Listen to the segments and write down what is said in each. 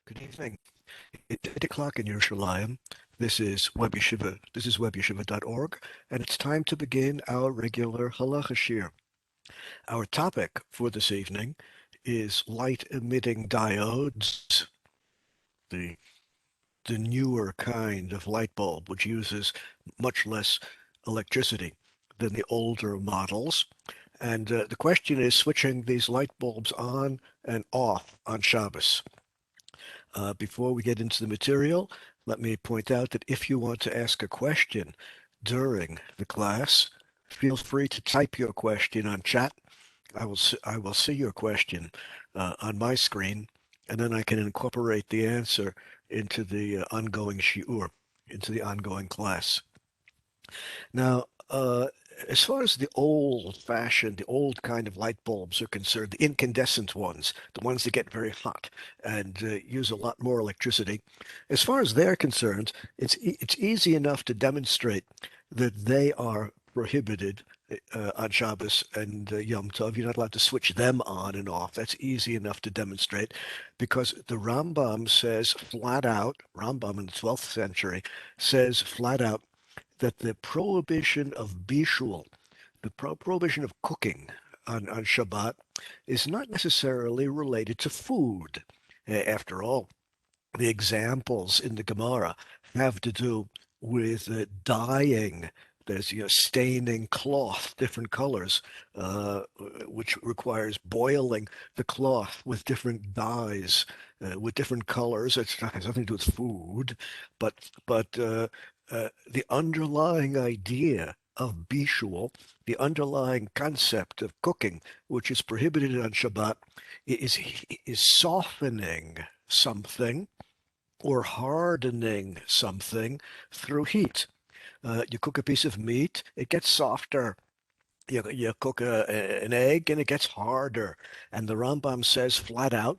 Good evening. It's 8 o'clock in Yerushalayim. This is WebYeshiva. This is WebYeshiva.org, and it's time to begin our regular halacha shir. Our topic for this evening is light-emitting diodes, the the newer kind of light bulb, which uses much less electricity than the older models. And the question is switching these light bulbs on and off on Shabbos. Before we get into the material, let me point out that if you want to ask a question during the class, feel free to type your question on chat. I will see your question on my screen, and then I can incorporate the answer into the ongoing shiur, into the ongoing class. Now, as far as the old-fashioned, the old kind of light bulbs are concerned, the incandescent ones, the ones that get very hot and use a lot more electricity, as far as they're concerned, it's easy enough to demonstrate that they are prohibited on Shabbos and Yom Tov. You're not allowed to switch them on and off. That's easy enough to demonstrate because the Rambam says flat out, Rambam in the 12th century says flat out that the prohibition of bishul, the prohibition of cooking on Shabbat, is not necessarily related to food. After all, the examples in the Gemara have to do with dyeing. There's staining cloth different colors, which requires boiling the cloth with different dyes, with different colors. It has nothing to do with food, but the underlying idea of bishul, the underlying concept of cooking, which is prohibited on Shabbat, is softening something or hardening something through heat. You cook a piece of meat, it gets softer. You cook an egg and it gets harder. And the Rambam says flat out,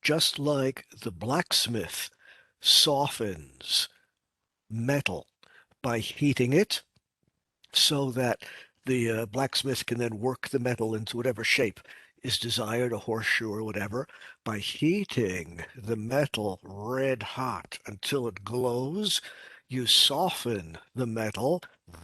just like the blacksmith softens metal by heating it so that the blacksmith can then work the metal into whatever shape is desired, a horseshoe or whatever, by heating the metal red hot until it glows. You soften the metal.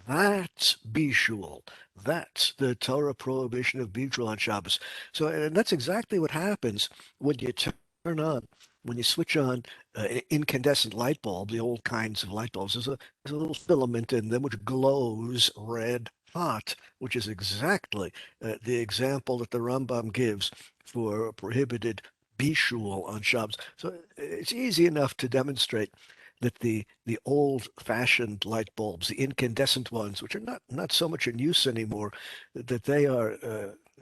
That's bishul. That's the Torah prohibition of bishul on Shabbos. So, and that's exactly what happens when you turn on, when you switch on an incandescent light bulb, the old kinds of light bulbs. There's a little filament in them which glows red hot, which is exactly the example that the Rambam gives for prohibited bishul on Shabbos. So it's easy enough to demonstrate that the old-fashioned light bulbs, the incandescent ones, which are not so much in use anymore, that they are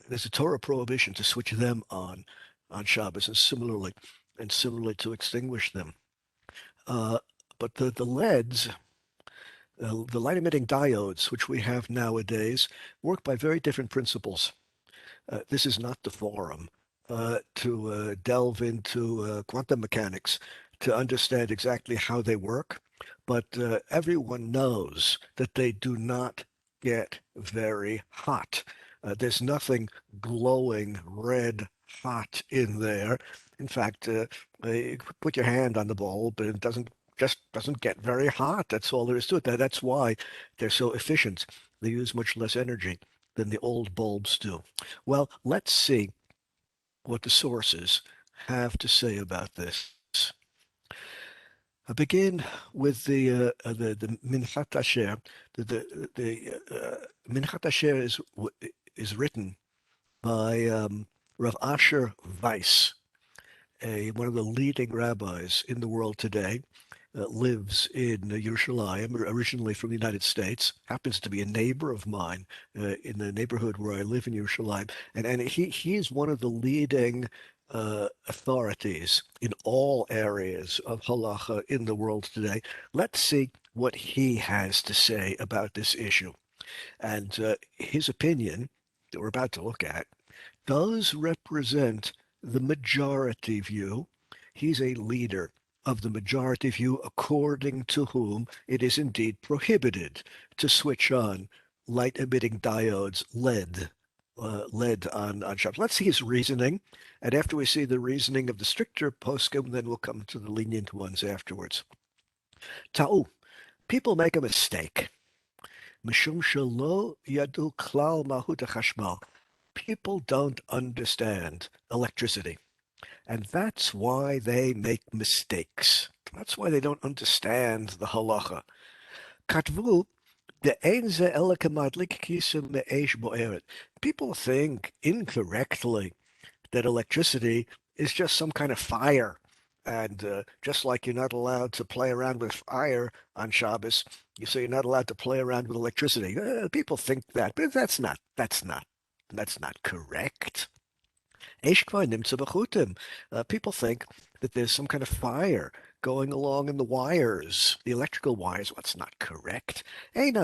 there's a Torah prohibition to switch them on Shabbos, and similarly to extinguish them. Uh, but the LEDs, the light-emitting diodes, which we have nowadays, work by very different principles. This is not the forum to delve into quantum mechanics to understand exactly how they work, but everyone knows that they do not get very hot. There's nothing glowing red hot in there. In fact, you put your hand on the bulb and it doesn't get very hot. That's all there is to it. That's why they're so efficient. They use much less energy than the old bulbs do. Well, let's see what the sources have to say about this. I begin with the Minchat Asher. The Minchat Asher is written by Rav Asher Weiss, one of the leading rabbis in the world today. Lives in Yerushalayim, originally from the United States, happens to be a neighbor of mine in the neighborhood where I live in Yerushalayim. And he is one of the leading authorities in all areas of halacha in the world today. Let's see what he has to say about this issue. And his opinion that we're about to look at does represent the majority view. He's a leader of the majority view according to whom it is indeed prohibited to switch on light emitting diodes, LED, led on Shabbat. Let's see his reasoning, and after we see the reasoning of the stricter poskim, then we'll come to the lenient ones afterwards. Ta'u, people make a mistake. Mishum shelo yadu klal mahut hachashmal. People don't understand electricity, and that's why they make mistakes. That's why they don't understand the halacha. Katvu people think incorrectly that electricity is just some kind of fire. And just like you're not allowed to play around with fire on Shabbos, you say you're not allowed to play around with electricity. People think that, but that's not correct. People think that there's some kind of fire going along in the wires, the electrical wires. What's not correct? And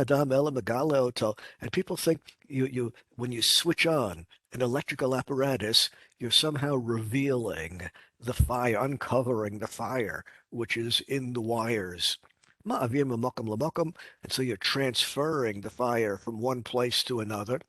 people think you when you switch on an electrical apparatus, you're somehow revealing the fire, uncovering the fire which is in the wires. And so you're transferring the fire from one place to another.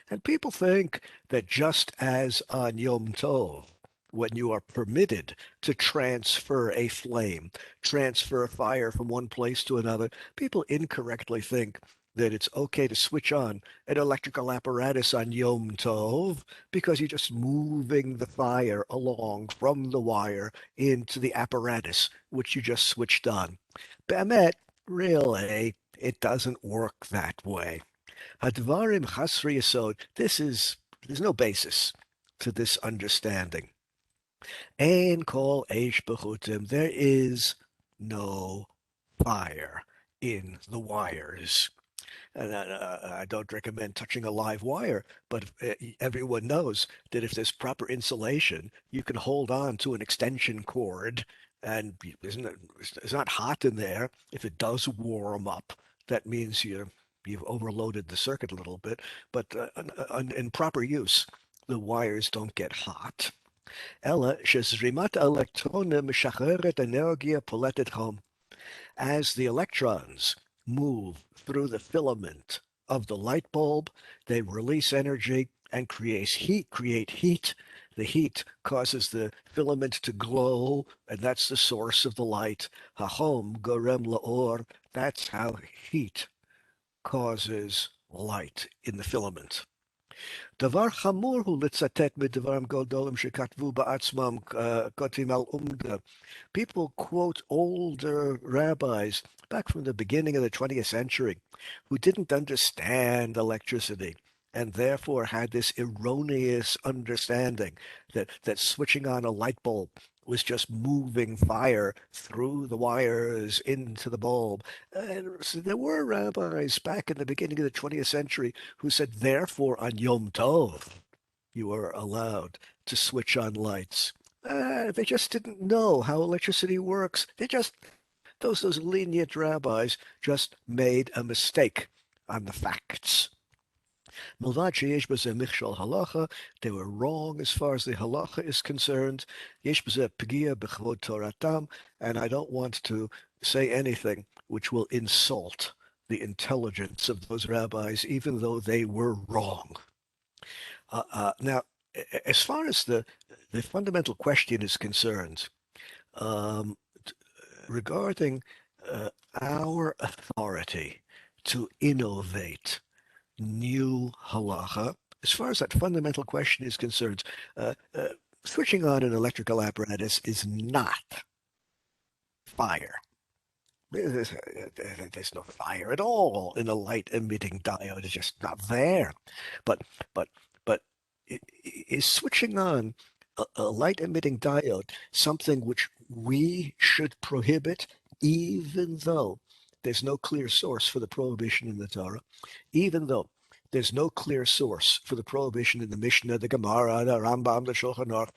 And people think that just as on Yom Tov, when you are permitted to transfer a flame, transfer fire from one place to another, people incorrectly think that it's okay to switch on an electrical apparatus on Yom Tov because you're just moving the fire along from the wire into the apparatus which you just switched on. Be'emet, really, it doesn't work that way. Hadvarim chasri yesod. There's no basis to this understanding. Ein kol eish b'chutim. There is no fire in the wires. And I don't recommend touching a live wire, but everyone knows that if there's proper insulation, you can hold on to an extension cord, and it's not hot in there. If it does warm up, that means you've overloaded the circuit a little bit. But in proper use, the wires don't get hot. Ella shezrimat elektronim mishacheret energia poletet home as the electrons move through the filament of the light bulb, they release energy and create heat. The heat causes the filament to glow, and that's the source of the light. Hahom gorem laor. That's how heat causes light in the filament. דבר חמור הוא לצטט מדברם גדולים שכתבו בעצמם כותבים על אומדה. People quote older rabbis back from the beginning of the 20th century who didn't understand electricity and therefore had this erroneous understanding that switching on a light bulb was just moving fire through the wires into the bulb. So there were rabbis back in the beginning of the 20th century who said, therefore, on Yom Tov, you are allowed to switch on lights. They just didn't know how electricity works. Those lenient rabbis just made a mistake on the facts. Milvad sheyesh b'zeh michshol halacha, they were wrong as far as the halacha is concerned. Yesh b'zeh p'gia b'chvod toratam, and I don't want to say anything which will insult the intelligence of those rabbis, even though they were wrong. Now, as far as the fundamental question is concerned, um, regarding our authority to innovate new halacha, as far as that fundamental question is concerned, switching on an electrical apparatus is not fire. There's no fire at all in a light emitting diode. It's just not there. But but but is switching on a light emitting diode something which we should prohibit, even though there's no clear source for the prohibition in the Torah, even though there's no clear source for the prohibition in the Mishnah, the Gemara, the Rambam, the Shulchan Aruch?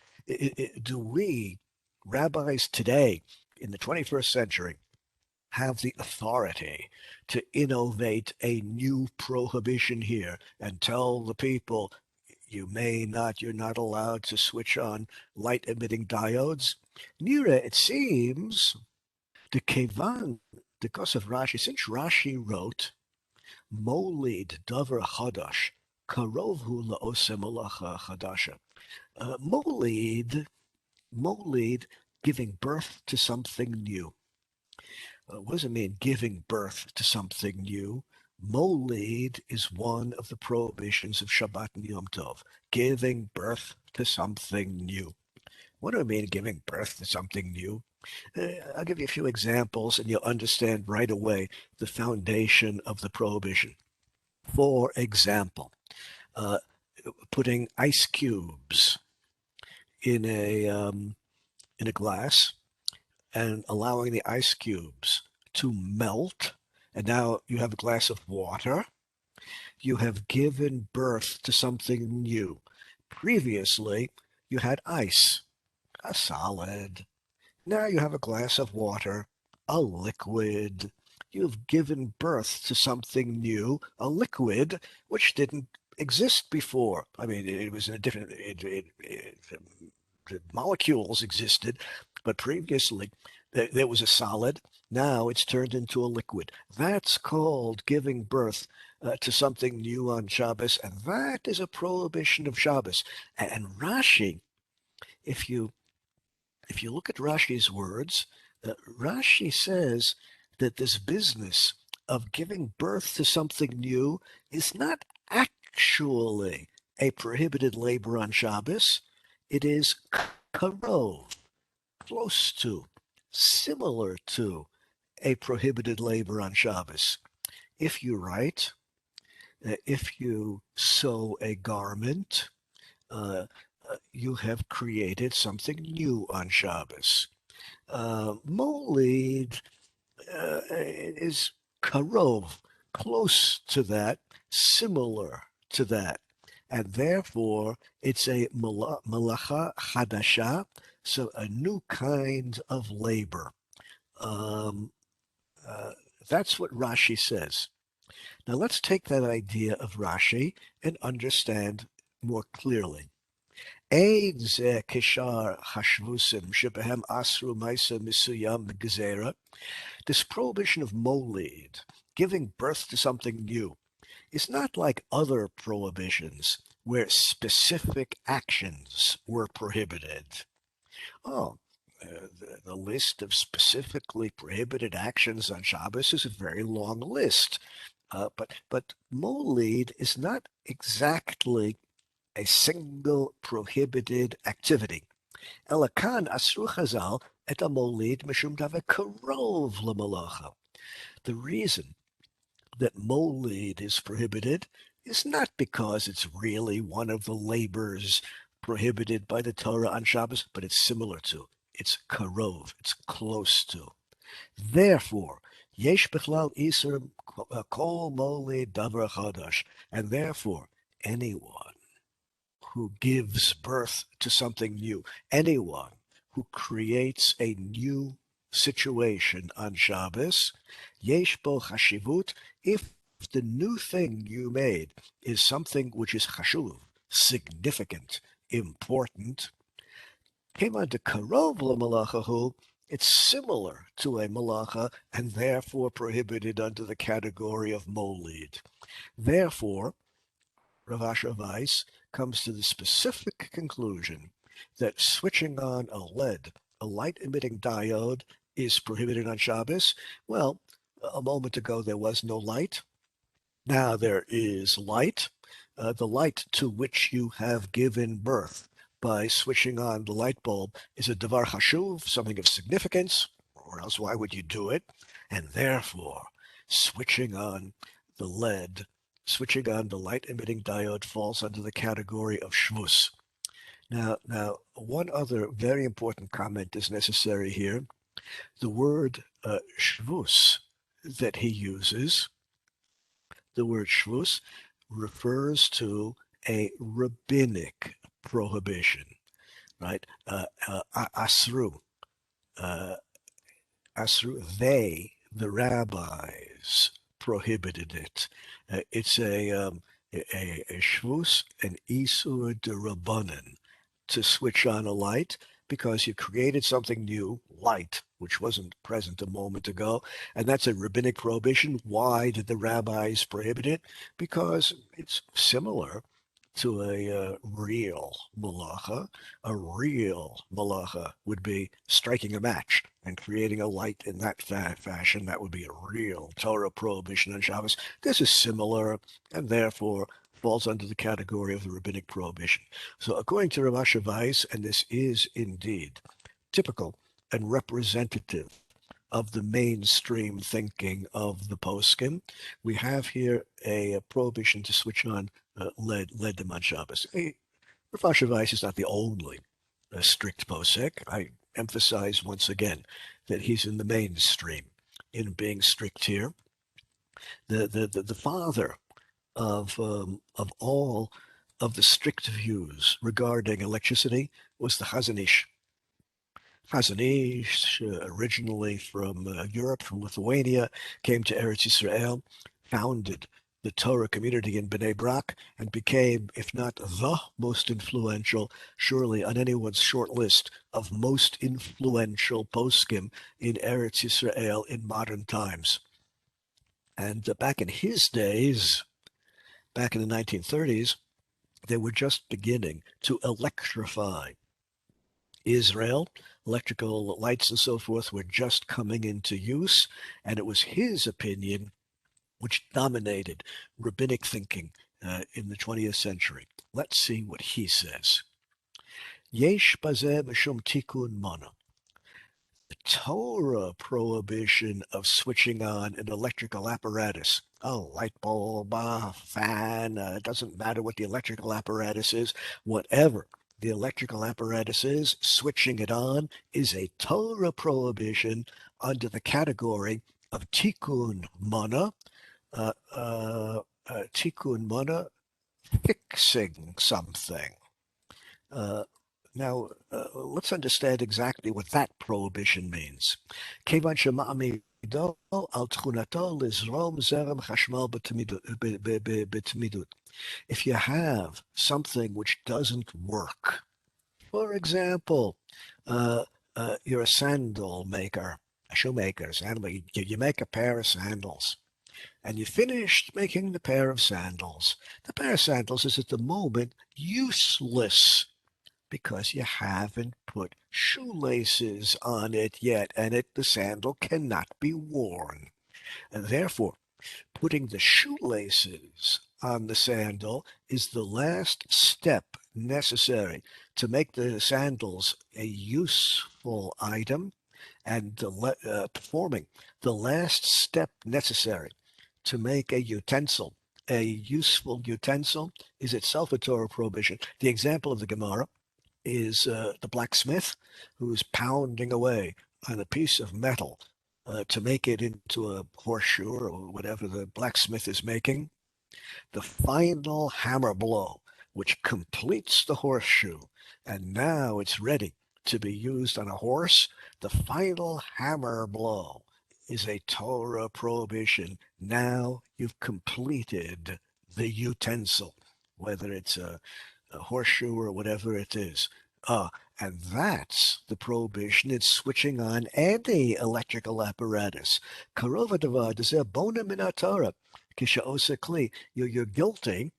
Do we, rabbis today in the 21st century, have the authority to innovate a new prohibition here and tell the people you're not allowed to switch on light emitting diodes? Nira, it seems, the Kevan, because of Rashi, since Rashi wrote molid davar chadash karovhu la'oseh melacha chadasha. Molid, giving birth to something new. What does it mean, giving birth to something new? Molid is one of the prohibitions of Shabbat and Yom Tov, giving birth to something new. What do I mean, giving birth to something new? I'll give you a few examples and you'll understand right away the foundation of the prohibition. For example, uh, putting ice cubes in a glass and allowing the ice cubes to melt, and now you have a glass of water. You have given birth to something new. Previously, you had ice, a solid. Now you have a glass of water, a liquid. You've given birth to something new, a liquid which didn't exist before. I mean, it was in a different, the molecules existed, but previously there was a solid. Now it's turned into a liquid. That's called giving birth to something new on Shabbos, and that is a prohibition of Shabbos. And Rashi, if you look at Rashi's words, Rashi says that this business of giving birth to something new is not actually a prohibited labor on Shabbos. It is karov, close to, similar to a prohibited labor on Shabbos. If you write, if you sew a garment, uh, you have created something new on Shabbos. Molid is karov, close to that, similar to that. And therefore, it's a melacha hadasha, so a new kind of labor. Um, uh, that's what Rashi says. Now let's take that idea of Rashi and understand more clearly. Ein ze kishar hashvusim shebehem asru maisa misuyam gezera. This prohibition of molid, giving birth to something new, is not like other prohibitions where specific actions were prohibited. Oh, the list of specifically prohibited actions on Shabbos is a very long list. But molid is not exactly a single prohibited activity. Elakan asru chazal et molid mishum dave karov lemalacha. The reason that molid is prohibited is not because it's really one of the labors prohibited by the Torah on Shabbos, but it's similar to, it's karov, it's close to. Therefore, yesh bichlal iser kol molid davar chadash, and therefore anyone who gives birth to something new, anyone who creates a new situation on Shabbos, yesh bo chashivut, if the new thing you made is something which is chashuv, significant, important, kevan de karov lemalachahu, it's similar to a melacha and therefore prohibited under the category of molid. Therefore, Rav Asher Weiss comes to the specific conclusion that switching on a LED, a light-emitting diode, is prohibited on Shabbos. Well, a moment ago there was no light. Now there is light, the light to which you have given birth by switching on the light bulb is a davar chashuv, something of significance, or else why would you do it? And therefore, switching on the LED, switching on the light-emitting diode falls under the category of shvus. Now, one other very important comment is necessary here. The word shvus that he uses, the word shvus, refers to a rabbinic prohibition, right? Asru, asru, they, the rabbis, prohibited it. It's a shvus, an isur de rabbanan, to switch on a light, because you created something new, light, which wasn't present a moment ago, and that's a rabbinic prohibition. Why did the rabbis prohibit it? Because it's similar to a real melacha. A real melacha would be striking a match and creating a light in that fashion. That would be a real Torah prohibition on Shabbos. This is similar and therefore falls under the category of the rabbinic prohibition. So according to Rav Asher Weiss, and this is indeed typical and representative of the mainstream thinking of the poskim, we have here a prohibition to switch on lead on Shabbos. Rav Asher Weiss is not the only strict posek. I emphasize once again that he's in the mainstream in being strict here. The father of all of the strict views regarding electricity was the Chazon Ish. Chazon Ish, originally from Europe, from Lithuania, came to Eretz Yisrael, founded the Torah community in Bnei Brak, and became, if not the most influential, surely on anyone's short list of most influential poskim in Eretz Yisrael in modern times. And back in his days, back in the 1930s, they were just beginning to electrify Israel. Electrical lights and so forth were just coming into use, and it was his opinion which dominated rabbinic thinking in the 20th century. Let's see what he says. Yesh bazeh b'shum tikun mana. The Torah prohibition of switching on an electrical apparatus, a light bulb, a fan, it doesn't matter what the electrical apparatus is, whatever the electrical apparatus is, switching it on is a Torah prohibition under the category of tikkun mana, tikkun mana, fixing something. Now, let's understand exactly what that prohibition means. If you have something which doesn't work, for example, you're a sandal maker, a shoemaker, you make a pair of sandals, and you finished making the pair of sandals. The pair of sandals is at the moment useless because you haven't put shoelaces on it yet, and the sandal cannot be worn. And therefore, putting the shoelaces on the sandal is the last step necessary to make the sandals a useful item, and performing the last step necessary to make a utensil a useful utensil is itself a Torah prohibition. The example of the Gemara is the blacksmith who's pounding away on a piece of metal to make it into a horseshoe or whatever the blacksmith is making. The final hammer blow, which completes the horseshoe, and now it's ready to be used on a horse. The final hammer blow is a Torah prohibition. Now you've completed the utensil, whether it's a horseshoe or whatever it is. And that's the prohibition. It's switching on any electrical apparatus. Karova davad is a bona minatora. You're guilty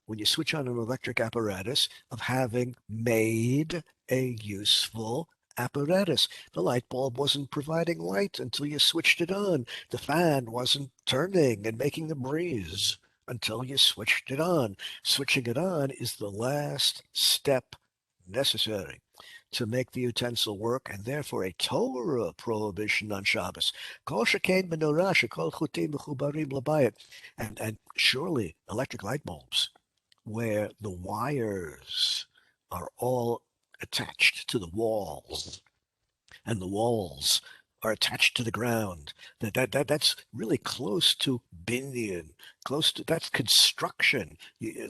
when you switch on an electric apparatus of having made a useful apparatus. The light bulb wasn't providing light until you switched it on. The fan wasn't turning and making a breeze until you switched it on. Switching it on is the last step necessary to make the utensil work, and therefore a Torah prohibition on Shabbos. And surely electric light bulbs, where the wires are all attached to the walls, and the walls are attached to the ground. That's really close to binyan, that's construction.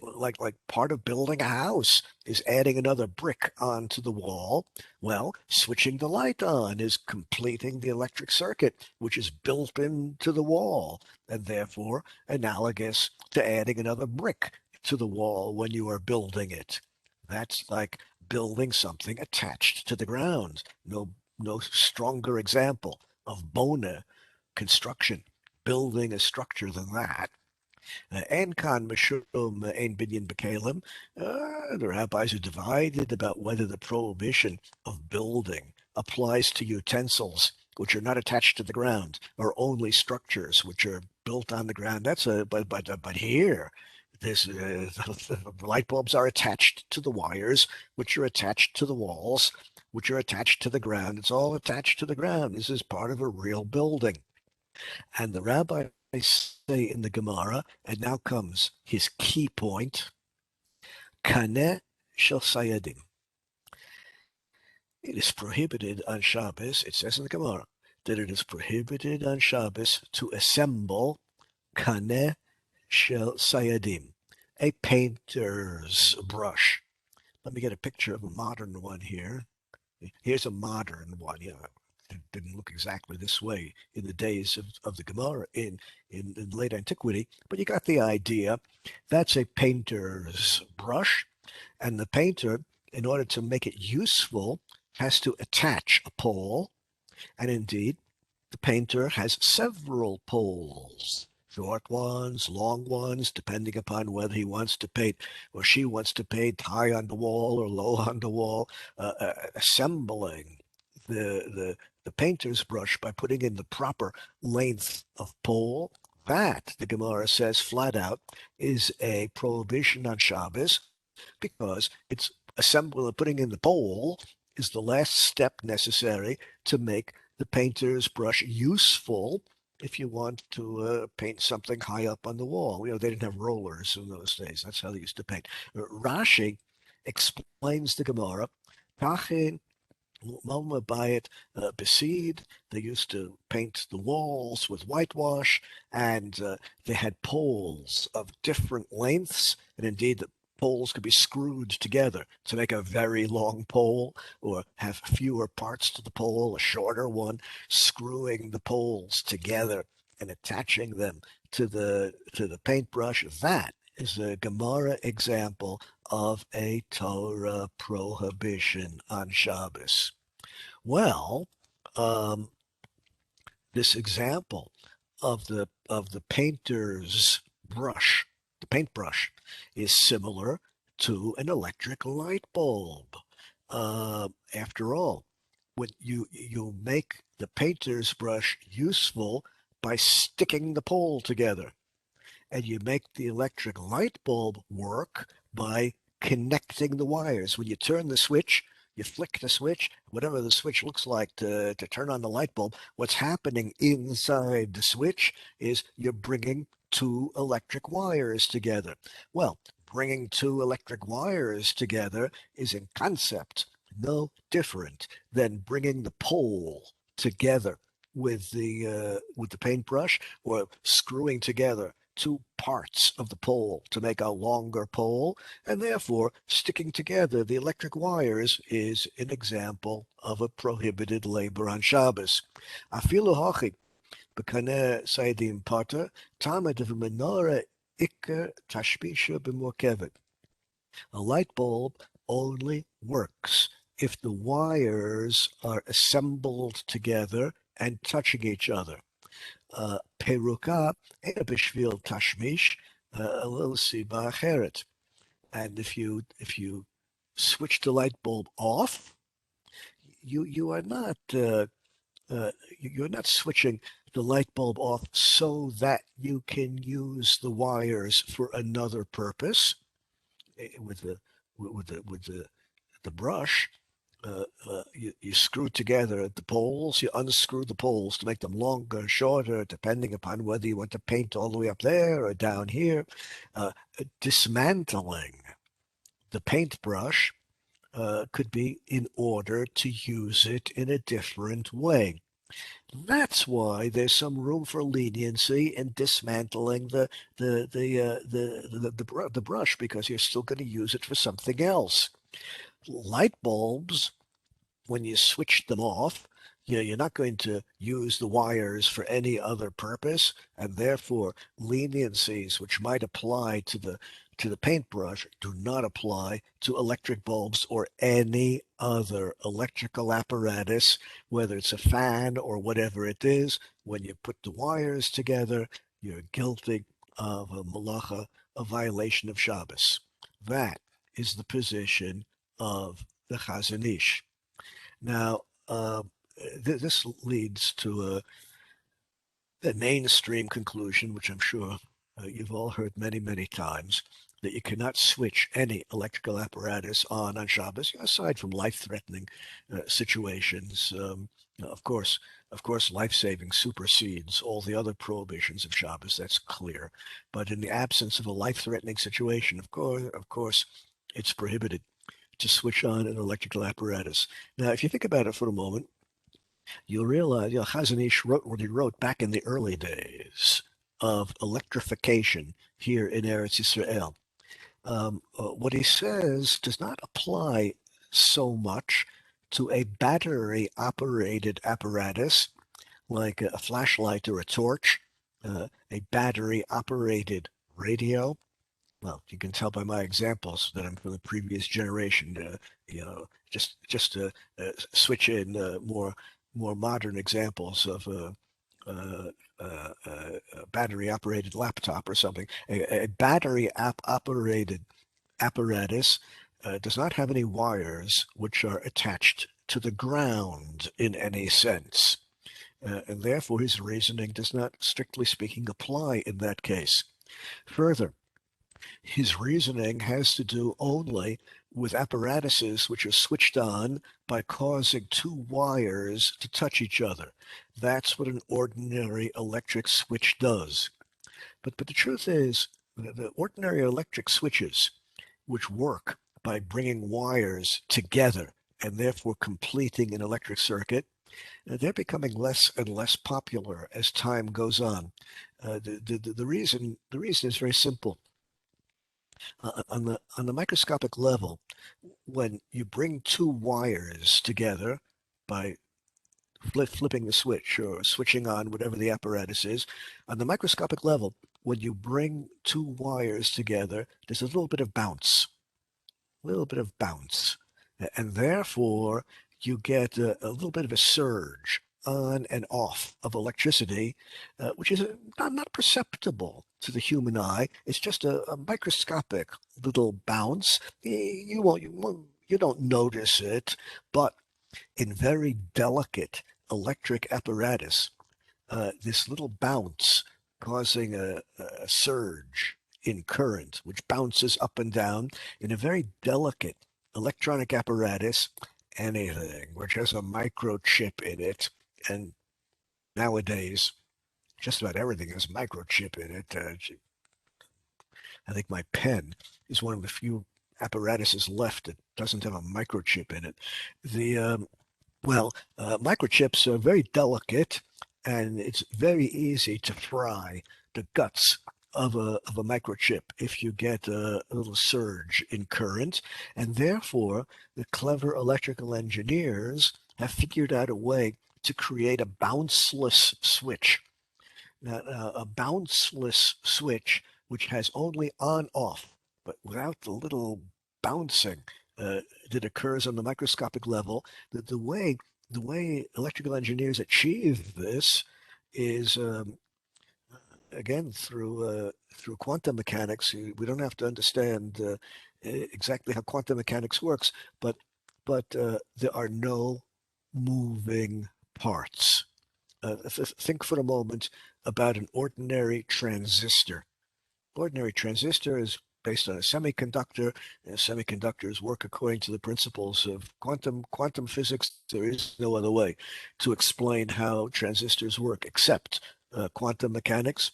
Like part of building a house is adding another brick onto the wall. Well, switching the light on is completing the electric circuit, which is built into the wall, and therefore analogous to adding another brick to the wall when you are building it. That's like building something attached to the ground. No stronger example of bona construction, building a structure than that. And kan mishum ein binyan bekalim. The rabbis are divided about whether the prohibition of building applies to utensils which are not attached to the ground, or only structures which are built on the ground. But here, this the light bulbs are attached to the wires, which are attached to the walls, which are attached to the ground. It's all attached to the ground. This is part of a real building. And the rabbis say in the Gemara, and now comes his key point, Kaneh shel Sayadim. It is prohibited on Shabbos, it says in the Gemara, that it is prohibited on Shabbos to assemble Kaneh shel Sayadim, a painter's brush. Let me get a picture of a modern one here. Here's a modern one. It didn't look exactly this way in the days of the Gemara in late antiquity, but you got the idea. That's a painter's brush, and the painter, in order to make it useful, has to attach a pole, and indeed, the painter has several poles. Short ones, long ones, depending upon whether he wants to paint or she wants to paint high on the wall or low on the wall, assembling the painter's brush by putting in the proper length of pole. That, the Gemara says flat out, is a prohibition on Shabbos, because it's putting in the pole is the last step necessary to make the painter's brush useful if you want to paint something high up on the wall. They didn't have rollers in those days. That's how they used to paint. Rashi explains the Gemara. Mama Bayit Beseed. They used to paint the walls with whitewash, and they had poles of different lengths, and indeed the poles could be screwed together to make a very long pole, or have fewer parts to the pole, a shorter one, screwing the poles together and attaching them to the paintbrush. That is a Gemara example of a Torah prohibition on Shabbos. Well, this example of the painter's brush, the paintbrush, is similar to an electric light bulb. After all, when you make the painter's brush useful by sticking the pole together, and you make the electric light bulb work by connecting the wires. When you turn the switch, you flick the switch, whatever the switch looks like to turn on the light bulb, what's happening inside the switch is you're bringing two electric wires together. Well, bringing two electric wires together is in concept no different than bringing the pole together with the paintbrush, or screwing together two parts of the pole to make a longer pole, and therefore sticking together the electric wires is an example of a prohibited labor on Shabbos. Afilu hachi b'kaneh sayadim pata tamad v'menorah ikar tashbisha b'morkevet. A light bulb only works if the wires are assembled together and touching each other. Peruka ena b'shvil tashmish l'siba acheret. And if you switch the light bulb off, you are not you're not switching the light bulb off so that you can use the wires for another purpose. With the brush, you screw together the poles, you unscrew the poles to make them longer, shorter, depending upon whether you want to paint all the way up there or down here. Dismantling the paintbrush could be in order to use it in a different way. That's why there's some room for leniency in dismantling the brush, because you're still going to use it for something else. Light bulbs when you switch them off, you're not going to use the wires for any other purpose, and therefore leniencies which might apply to the paintbrush do not apply to electric bulbs or any other electrical apparatus, whether it's a fan or whatever it is. When you put the wires together, you're guilty of a melacha, a violation of Shabbos. That is the position of the Chazon Ish. Now, this leads to a mainstream conclusion, which I'm sure you've all heard many, many times, that you cannot switch any electrical apparatus on Shabbos, aside from life-threatening situations. Of course, life-saving supersedes all the other prohibitions of Shabbos. That's clear. But in the absence of a life-threatening situation, of course, it's prohibited to switch on an electrical apparatus. Now, if you think about it for a moment, you'll realize, Chazon Ish wrote what he wrote back in the early days of electrification here in Eretz Yisrael. What he says does not apply so much to a battery-operated apparatus like a flashlight or a torch, a battery-operated radio. Well, you can tell by my examples that I'm from the previous generation. Just to switch in more modern examples of a battery-operated laptop or something. A battery-operated apparatus does not have any wires which are attached to the ground in any sense. And therefore, his reasoning does not, strictly speaking, apply in that case. Further, his reasoning has to do only with apparatuses which are switched on by causing two wires to touch each other. That's what an ordinary electric switch does. But the truth is, the ordinary electric switches, which work by bringing wires together and therefore completing an electric circuit, they're becoming less and less popular as time goes on. The reason is very simple. On the microscopic level, when you bring two wires together by flipping the switch or switching on whatever the apparatus is, on the microscopic level, when you bring two wires together, there's a little bit of bounce, and therefore you get a little bit of a surge on and off of electricity, which is not perceptible to the human eye. It's just a microscopic little bounce. You don't notice it, but in very delicate electric apparatus, this little bounce causing a surge in current, which bounces up and down in a very delicate electronic apparatus, anything which has a microchip in it, and nowadays just about everything has a microchip in it. I think my pen is one of the few apparatuses left that doesn't have a microchip in it. Microchips are very delicate, and it's very easy to fry the guts of a microchip if you get a little surge in current. And therefore, the clever electrical engineers have figured out a way to create a bounceless switch. Now, a bounceless switch which has only on-off, but without the little bouncing that occurs on the microscopic level. The way electrical engineers achieve this is again through quantum mechanics. We don't have to understand exactly how quantum mechanics works, but there are no moving parts. Think for a moment about an ordinary transistor. Ordinary transistor is based on a semiconductor, and semiconductors work according to the principles of quantum physics. There is no other way to explain how transistors work except quantum mechanics.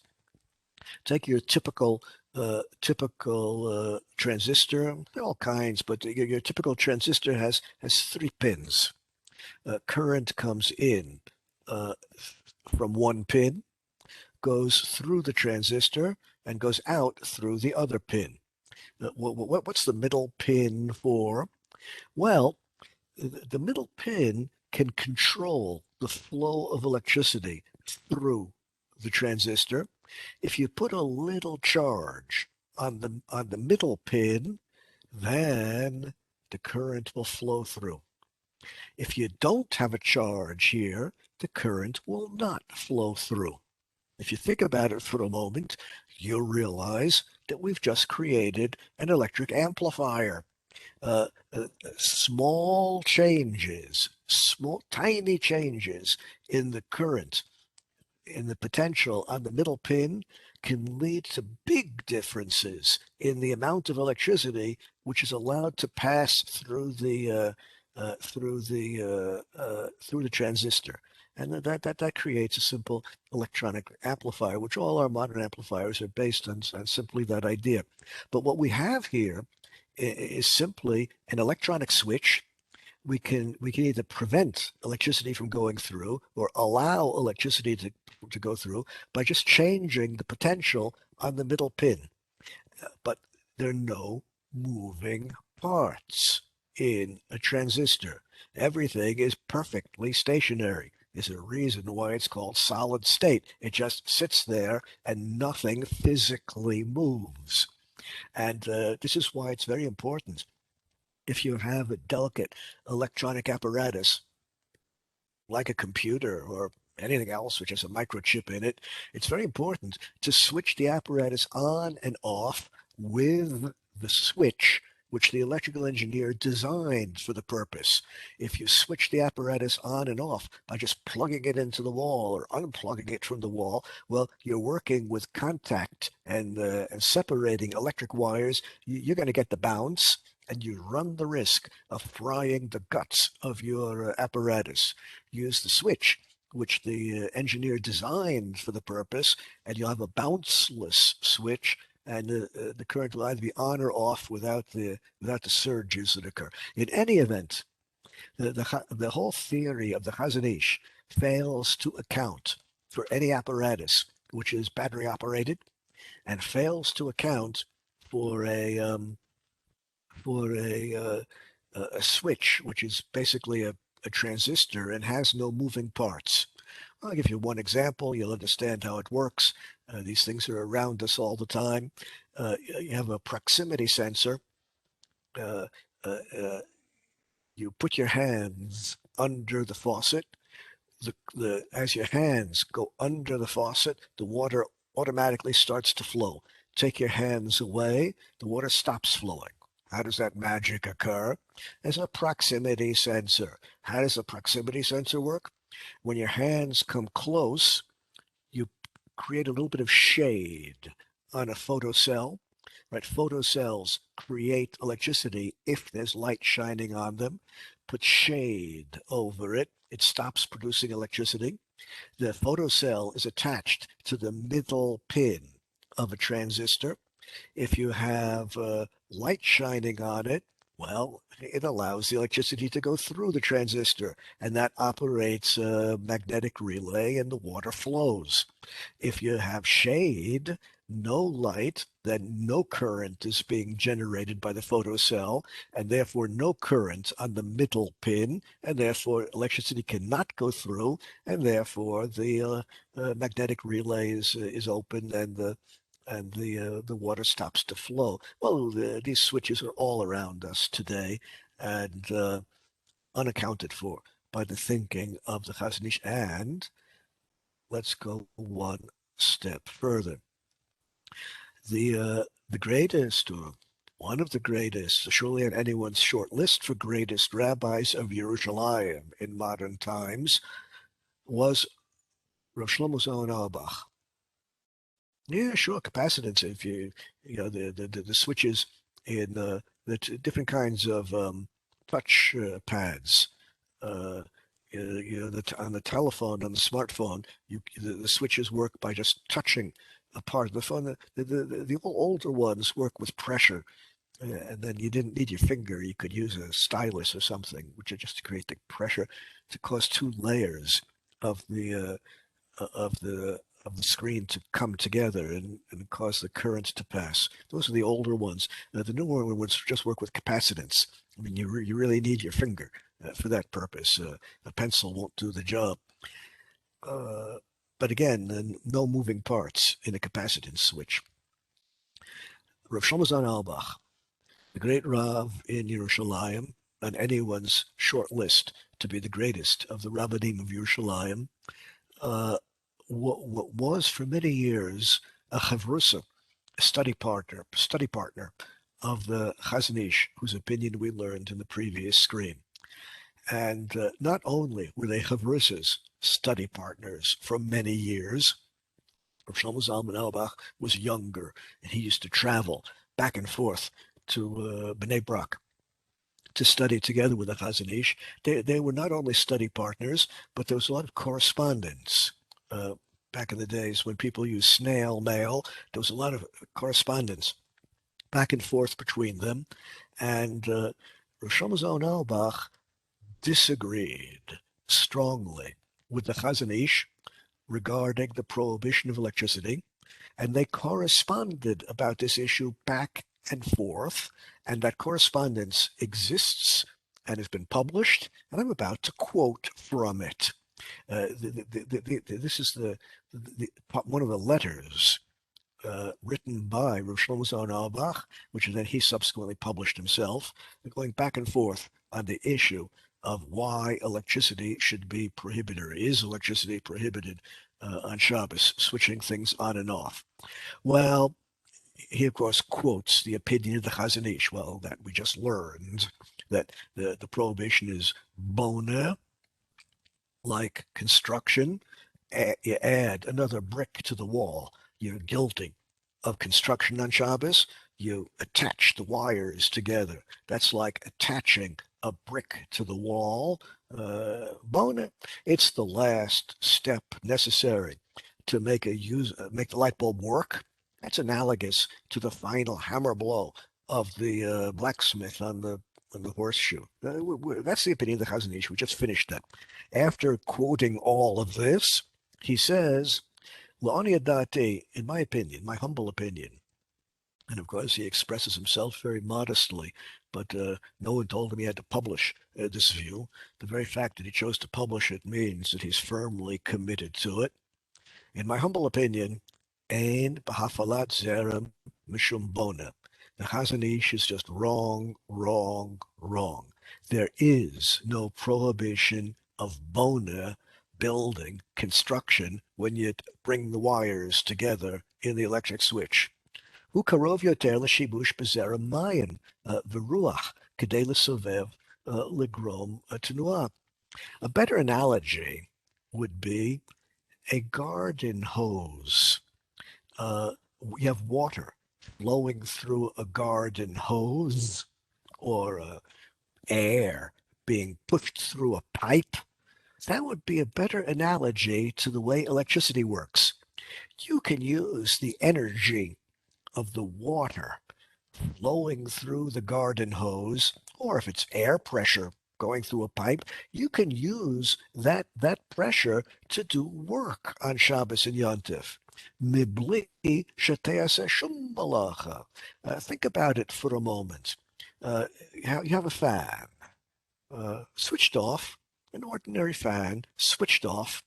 Take your typical transistor, there are all kinds, but your typical transistor has three pins. Current comes in from one pin, goes through the transistor, and goes out through the other pin. What's the middle pin for? Well, the middle pin can control the flow of electricity through the transistor. If you put a little charge on the middle pin, then the current will flow through. If you don't have a charge here, the current will not flow through. If you think about it for a moment, you'll realize that we've just created an electric amplifier. Uh, Small changes, small, tiny changes in the current, in the potential on the middle pin can lead to big differences in the amount of electricity which is allowed to pass through the transistor, and that creates a simple electronic amplifier, which all our modern amplifiers are based on simply that idea. But what we have here is simply an electronic switch. We can either prevent electricity from going through or allow electricity to go through by just changing the potential on the middle pin. But there are no moving parts in a transistor. Everything is perfectly stationary. There's a reason why it's called solid state. It just sits there and nothing physically moves. And this is why it's very important, if you have a delicate electronic apparatus like a computer or anything else which has a microchip in it, it's very important to switch the apparatus on and off with the switch which the electrical engineer designed for the purpose. If you switch the apparatus on and off by just plugging it into the wall or unplugging it from the wall, well, you're working with contact and separating electric wires. You're going to get the bounce, and you run the risk of frying the guts of your apparatus. Use the switch, which the engineer designed for the purpose, and you'll have a bounceless switch, and the current will either be on or off without the surges that occur. In any event, the whole theory of the Chazon Ish fails to account for any apparatus which is battery operated, and fails to account for a switch, which is basically a transistor and has no moving parts. I'll give you one example. You'll understand how it works. These things are around us all the time. You have a proximity sensor. Uh, uh, you put your hands under the faucet. As your hands go under the faucet, the water automatically starts to flow. Take your hands away, the water stops flowing. How does that magic occur? As a proximity sensor. How does a proximity sensor work? When your hands come close, you create a little bit of shade on a photocell, right? Photocells create electricity if there's light shining on them. Put shade over it, it stops producing electricity. The photocell is attached to the middle pin of a transistor. If you have light shining on it, well, it allows the electricity to go through the transistor, and that operates a magnetic relay, and the water flows. If you have shade, no light, then no current is being generated by the photocell, and therefore no current on the middle pin, and therefore electricity cannot go through, and therefore the magnetic relay is open, and the water stops to flow. Well, these switches are all around us today, and unaccounted for by the thinking of the Chazon Ish. And let's go one step further. The greatest, or one of the greatest, surely on anyone's short list for greatest rabbis of Yerushalayim in modern times, was Rav Shlomo Zalman Auerbach. Yeah, sure. Capacitance. If the switches in the different kinds of touch pads. Uh, on the telephone, on the smartphone, the switches work by just touching a part of the phone. The older ones work with pressure, and then you didn't need your finger. You could use a stylus or something, which is just to create the pressure to cause two layers of the screen to come together and cause the current to pass. Those are the older ones. The newer ones just work with capacitance. I mean, you really need your finger for that purpose. A pencil won't do the job. But again, no moving parts in a capacitance switch. Rav Shlomo Zalman Auerbach, the great Rav in Yerushalayim, on anyone's short list to be the greatest of the Rabbanim of Yerushalayim, what was for many years a chavrusa, a study partner of the Chazon Ish, whose opinion we learned in the previous screen. And not only were they chavrusas, study partners for many years, Rav Shlomo Zalman Auerbach was younger, and he used to travel back and forth to Bnei Brak to study together with the Chazon Ish. They were not only study partners, but there was a lot of correspondence. Back in the days when people used snail mail, there was a lot of correspondence back and forth between them. And Rav Shlomo Zalman Auerbach disagreed strongly with the Chazon Ish regarding the prohibition of electricity, and they corresponded about this issue back and forth, and that correspondence exists and has been published, and I'm about to quote from it. This is one of the letters written by Rav Shlomo Zalman Auerbach, which then he subsequently published himself, going back and forth on the issue of why electricity should be prohibited, or is electricity prohibited on Shabbos, switching things on and off. Well, he of course quotes the opinion of the Chazon Ish, well, that we just learned that the prohibition is bona, like construction. You add another brick to the wall, you're guilty of construction on Shabbos. You attach the wires together. That's like attaching a brick to the wall. Bona, it's the last step necessary to make the light bulb work. That's analogous to the final hammer blow of the blacksmith on the horseshoe. That's the opinion of the Chazon Ish. We just finished that. After quoting all of this, he says, "La'ani adati," in my opinion, my humble opinion, and of course he expresses himself very modestly, but no one told him he had to publish this view. The very fact that he chose to publish it means that he's firmly committed to it. In my humble opinion, ein b'hafalat zerem mishum bona. The Chazon Ish is just wrong, wrong, wrong. There is no prohibition of bona, building, construction, when you bring the wires together in the electric switch. הוא קרוב יותר לשיבוש בזרם מים ורוח כדי לסובב לגרום תנועה. A better analogy would be a garden hose. You have water flowing through a garden hose, or air being pushed through a pipe. That would be a better analogy to the way electricity works. You can use the energy of the water flowing through the garden hose, or if it's air pressure going through a pipe, you can use that pressure to do work on Shabbos and Yontif. Mibli shetease shum melacha. Think about it for a moment. You have a fan switched off, an ordinary fan switched off.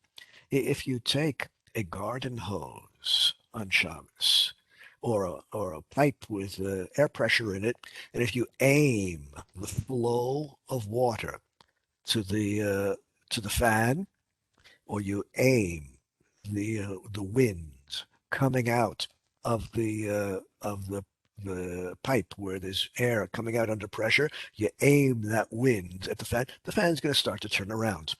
If you take a garden hose on Shabbos, or a pipe with air pressure in it, and if you aim the flow of water to the fan, or you aim the wind coming out of the pipe where there's air coming out under pressure, you aim that wind at the fan's going to start to turn around.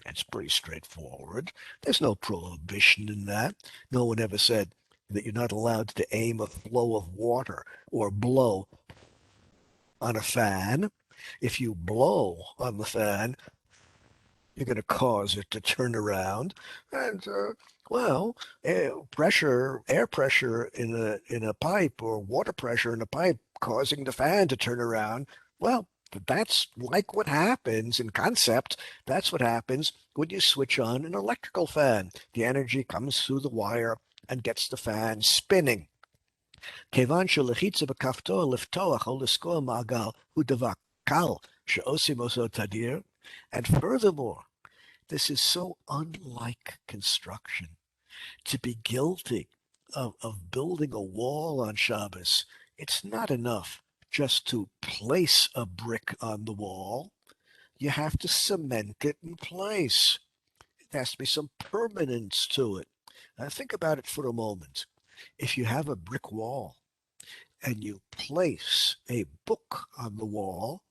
It's pretty straightforward. There's no prohibition in that. No one ever said that you're not allowed to aim a flow of water or blow on a fan. If you blow on the fan, you're going to cause it to turn around. And air pressure in a pipe, or water pressure in a pipe causing the fan to turn around, well, that's like what happens in concept. That's what happens when you switch on an electrical fan. The energy comes through the wire and gets the fan spinning. כיוון שלחיצה בכפתור לפתוח או לסגור מעגל הוא דבר קל she'osim oso tadir. And furthermore, this is so unlike construction. To be guilty of building a wall on Shabbos, it's not enough just to place a brick on the wall. You have to cement it in place. There has to be some permanence to it. Now think about it for a moment. If you have a brick wall and you place a book on the wall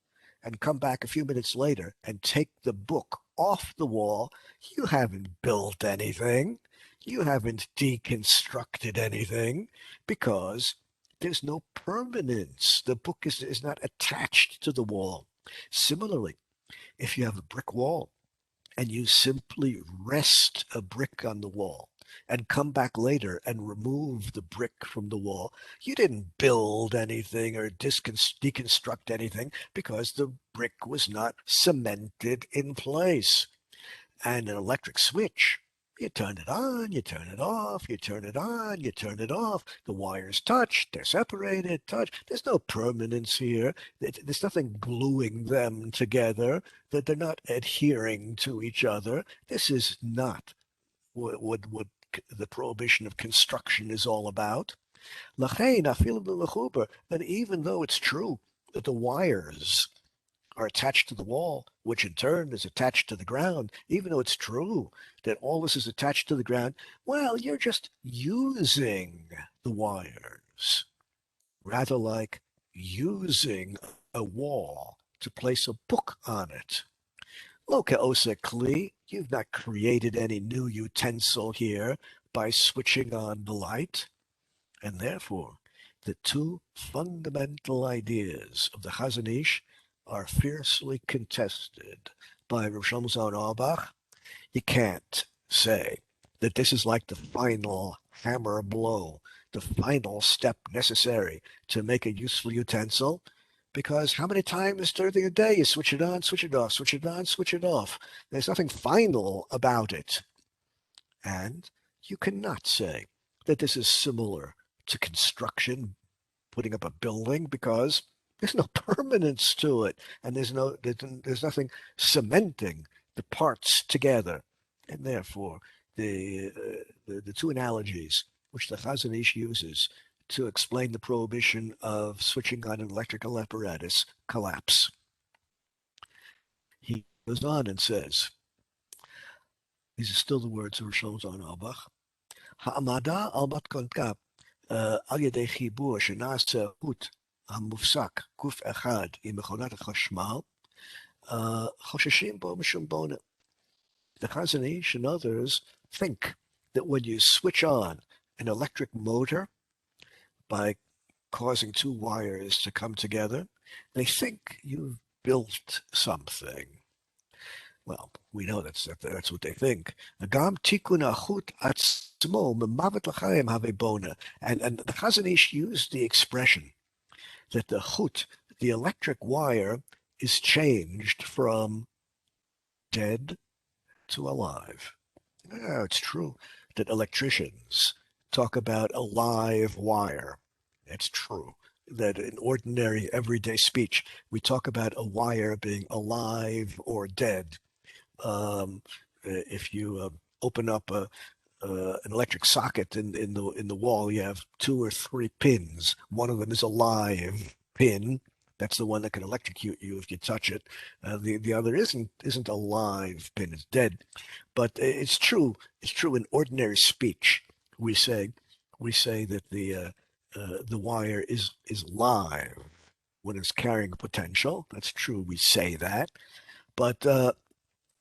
and come back a few minutes later and take the book off the wall, you haven't built anything. You haven't deconstructed anything because there's no permanence. The book is not attached to the wall. Similarly, if you have a brick wall and you simply rest a brick on the wall and come back later and remove the brick from the wall, you didn't build anything or deconstruct anything because the brick was not cemented in place. And an electric switch, you turn it on, you turn it off, you turn it on, you turn it off. The wires touch, they're separated, touch. There's no permanence here. There's nothing gluing them together, that they're not adhering to each other. This is not what the prohibition of construction is all about. Lachein, afilu b'mechuber, and even though it's true that the wires are attached to the wall, which in turn is attached to the ground, even though it's true that all this is attached to the ground, well, you're just using the wires, rather like using a wall to place a book on it. Loka osa kli, you've not created any new utensil here by switching on the light. And therefore, the two fundamental ideas of the Chazon Ish are fiercely contested by Rav Shlomo Auerbach. You can't say that this is like the final hammer blow, the final step necessary to make a useful utensil, because how many times during the day you switch it on, switch it off, switch it on, switch it off? There's nothing final about it. And you cannot say that this is similar to construction, putting up a building, because there's no permanence to it, and there's nothing cementing the parts together, and therefore the two analogies which the Chazon Ish uses to explain the prohibition of switching on an electrical apparatus collapse. He goes on and says, these are still the words of Shlomo Auerbach, העמדה על מתכונתה על ידי חיבור שנעשה חוט המופסק גוף אחד עם מכונת החשמל, חוששים בו משום בונה. The Chazon Ish and others think that when you switch on an electric motor by causing two wires to come together, they think you've built something. Well, we know that's what they think. And the Chazon Ish used the expression that the chut, the electric wire, is changed from dead to alive. Yeah, it's true that electricians talk about a live wire. It's true that in ordinary everyday speech, we talk about a wire being alive or dead. If you open up an electric socket in the wall, you have two or three pins. One of them is a live pin. That's the one that can electrocute you if you touch it. The other isn't a live pin; it's dead. But it's true. It's true in ordinary speech. We say that the wire is live when it's carrying potential. That's true. We say that, but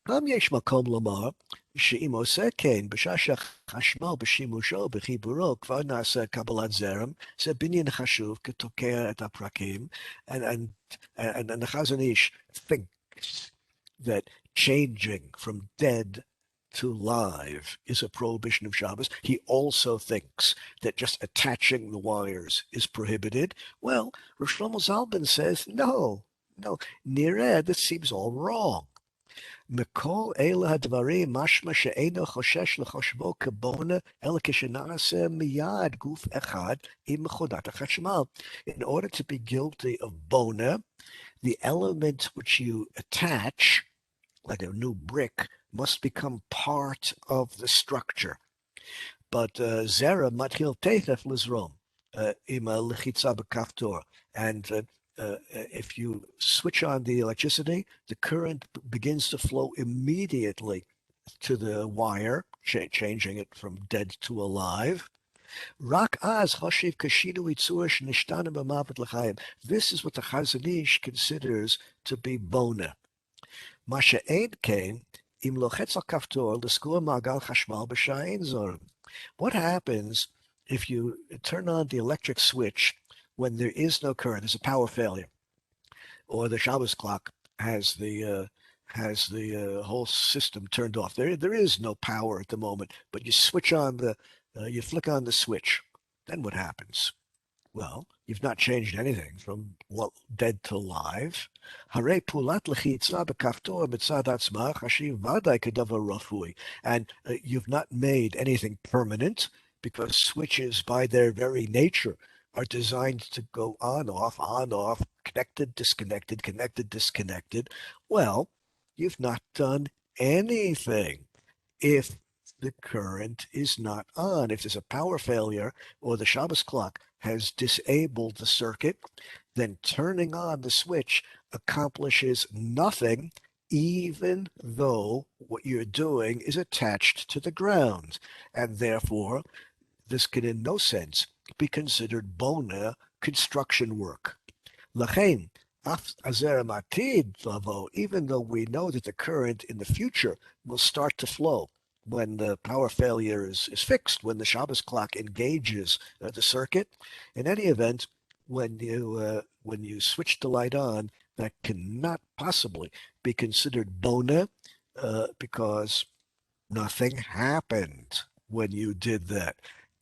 גם יש מקום לומר שאם עושה כן בשעה שהחשמל בשימושו בחיבורו כבר נעשה קבלת זרם, זה בניין חשוב כתוקע את הפרקים, and the Chazon Ish thinks that changing from dead to live is a prohibition of Shabbos. He also thinks that just attaching the wires is prohibited. Well, Rav Shlomo Zalman says, no, nireh, this seems all wrong. מכל אלה הדברים משמע שאינו חושש לחושבו כבונה אלא כשנעשה מיד גוף אחד עם מכונת החשמל. In order to be guilty of bona, the element which you attach, like a new brick, must become part of the structure. But Zera matchil teitef lizrom ima lechitza b'kaftor, and if you switch on the electricity, the current begins to flow immediately to the wire, changing it from dead to alive. Rak az choshev kashinu itzur shenishtanim b'mavet l'chaim. This is what the Chazon Ish considers to be bona. Masha ein came im lochetz al kaftor l'skur magal chashmal b'sha'ein zorim. What happens if you turn on the electric switch when there is no current? There's a power failure, or the Shabbos clock has the whole system turned off. There is no power at the moment, but you switch on you flick on the switch. Then what happens? Well, you've not changed anything from dead to live. And you've not made anything permanent, because switches by their very nature are designed to go on, off, connected, disconnected. Well, you've not done anything if the current is not on. If there's a power failure or the Shabbos clock has disabled the circuit, then turning on the switch accomplishes nothing, even though what you're doing is attached to the ground. And therefore, this can in no sense be considered bona construction work. Lachain, even though we know that the current in the future will start to flow when the power failure is fixed, when the Shabbos clock engages the circuit. In any event, when you switch the light on, that cannot possibly be considered bona, because nothing happened when you did that,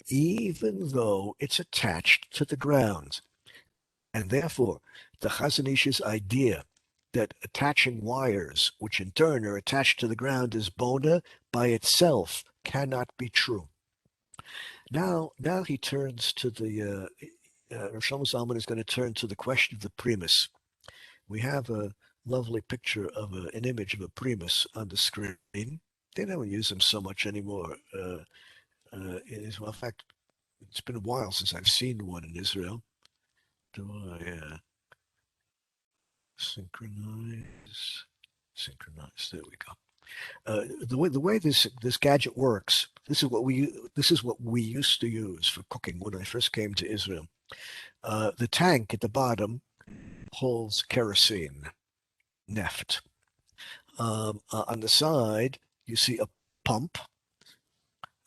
even though it's attached to the ground. And therefore, the Chazon Ish's idea that attaching wires, which in turn are attached to the ground, is bona by itself cannot be true. Now he turns to the Rav Shlomo Zalman is going to turn to the question of the Primus. We have a lovely picture of an image of a Primus on the screen. They don't use them so much anymore. In fact, it's been a while since I've seen one in Israel. Do I synchronize? There we go. The way this gadget works, this is what we used to use for cooking when I first came to Israel. The tank at the bottom holds kerosene, neft. On the side, you see a pump.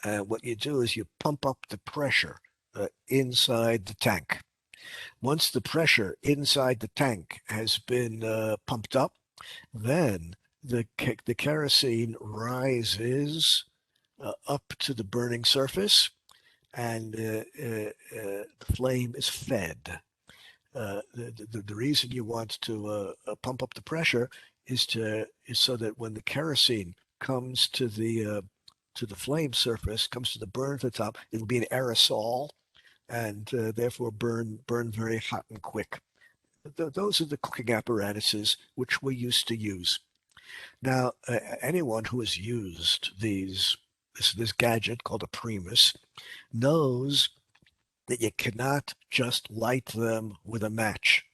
What you do is you pump up the pressure inside the tank. Once the pressure inside the tank has been pumped up, then the kerosene rises up to the burning surface, and the flame is fed. The reason you want to pump up the pressure is so that when the kerosene comes to the flame surface, comes to the burn at the top, it'll be an aerosol, and therefore burn very hot and quick. Those are the cooking apparatuses which we used to use. Now, anyone who has used this gadget called a Primus knows that you cannot just light them with a match.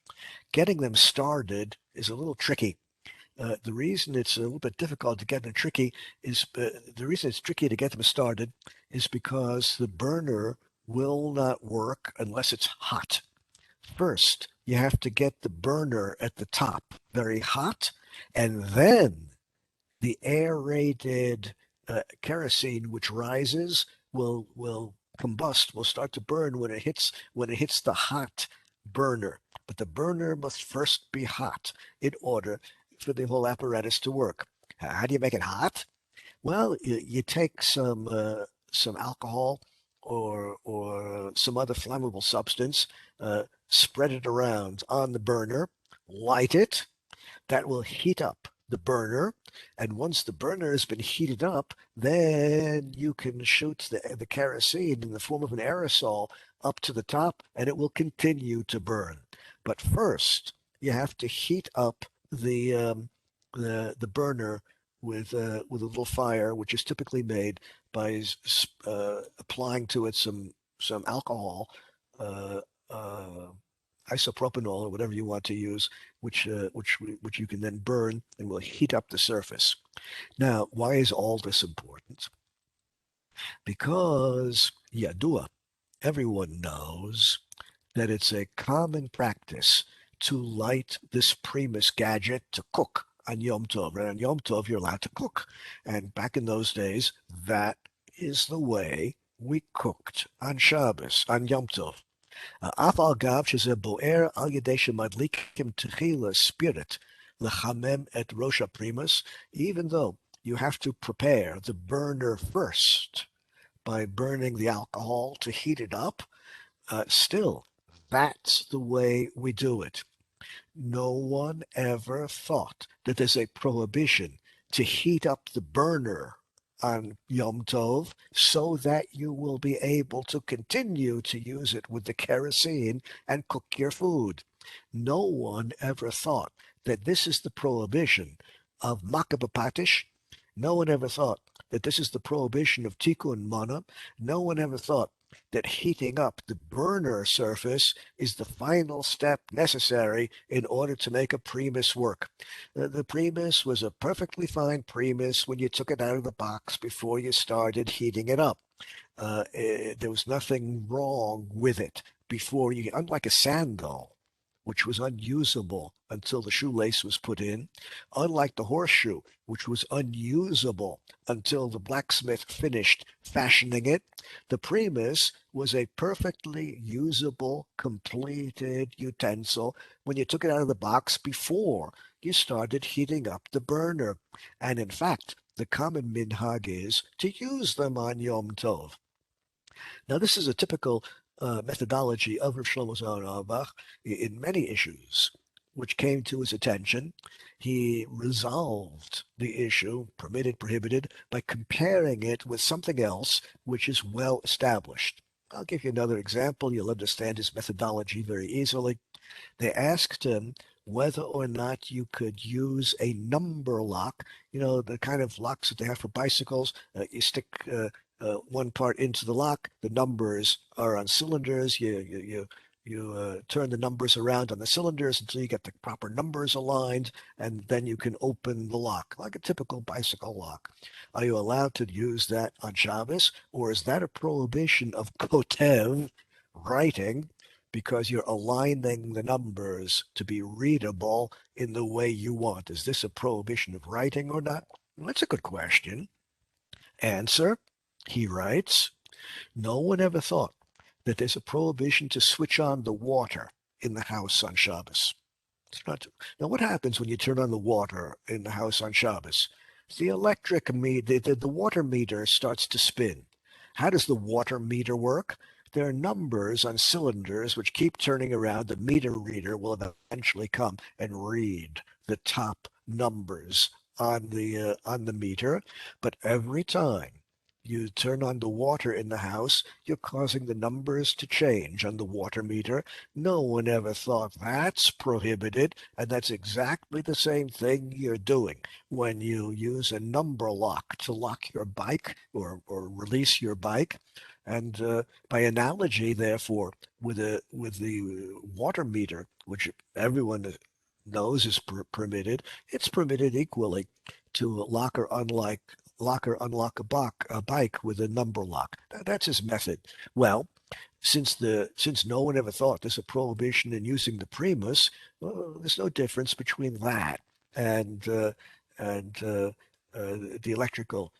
Getting them started is a little tricky. The reason it's a little bit difficult to get them tricky is the reason it's tricky to get them started is because the burner will not work unless it's hot. First, you have to get the burner at the top very hot, and then the aerated kerosene, which rises, will combust, will start to burn when it hits the hot burner. But the burner must first be hot in order for the whole apparatus to work. How do you make it hot? Well, you take some alcohol or some other flammable substance, spread it around on the burner, light it. That will heat up the burner, and once the burner has been heated up, then you can shoot the kerosene in the form of an aerosol up to the top, and it will continue to burn. But first, you have to heat up the burner with a little fire, which is typically made by applying to it some alcohol, uh, uh, isopropanol or whatever you want to use, which you can then burn and will heat up the surface. Now, why is all this important? Because Yadua, everyone knows that it's a common practice to light this Primus gadget to cook on Yom Tov. And on Yom Tov, you're allowed to cook. And back in those days, that is the way we cooked on Shabbos, on Yom Tov. אף על גב שזה בוער על ידי שמדליקים תחילה spirit לחמם את ראש הפרימוס, even though you have to prepare the burner first by burning the alcohol to heat it up, still, that's the way we do it. No one ever thought that there's a prohibition to heat up the burner on Yom Tov so that you will be able to continue to use it with the kerosene and cook your food. No one ever thought that this is the prohibition of makabapatish. No one ever thought that this is the prohibition of tikkun mana. No one ever thought that heating up the burner surface is the final step necessary in order to make a Primus work. The Primus was a perfectly fine Primus when you took it out of the box before you started heating it up. There was nothing wrong with it before you, unlike a sandal, which was unusable until the shoelace was put in, unlike the horseshoe, which was unusable until the blacksmith finished fashioning it. The Primus was a perfectly usable, completed utensil when you took it out of the box before you started heating up the burner. And in fact, the common minhag is to use them on Yom Tov. Now, this is a typical methodology of Rav Shlomo Zalman Auerbach in many issues which came to his attention. He resolved the issue, permitted, prohibited, by comparing it with something else which is well established. I'll give you another example. You'll understand his methodology very easily. They asked him whether or not you could use a number lock, the kind of locks that they have for bicycles. You stick one part into the lock, the numbers are on cylinders. You turn the numbers around on the cylinders until you get the proper numbers aligned, and then you can open the lock, like a typical bicycle lock. Are you allowed to use that on Shabbos, or is that a prohibition of kotev, writing, because you're aligning the numbers to be readable in the way you want? Is this a prohibition of writing or not? Well, that's a good question. Answer, he writes, no one ever thought that there's a prohibition to switch on the water in the house on Shabbos. It's not. Now, what happens when you turn on the water in the house on Shabbos? The electric meter, the water meter starts to spin. How does the water meter work? There are numbers on cylinders which keep turning around. The meter reader will eventually come and read the top numbers on the meter. But every time you turn on the water in the house, you're causing the numbers to change on the water meter. No one ever thought that's prohibited, and that's exactly the same thing you're doing when you use a number lock to lock your bike or release your bike. And by analogy, therefore, with the water meter, which everyone knows is permitted, it's permitted equally to lock or unlock a bike with a number lock. That's his method. Well, since no one ever thought there's a prohibition in using the Primus, well, there's no difference between that and the electrical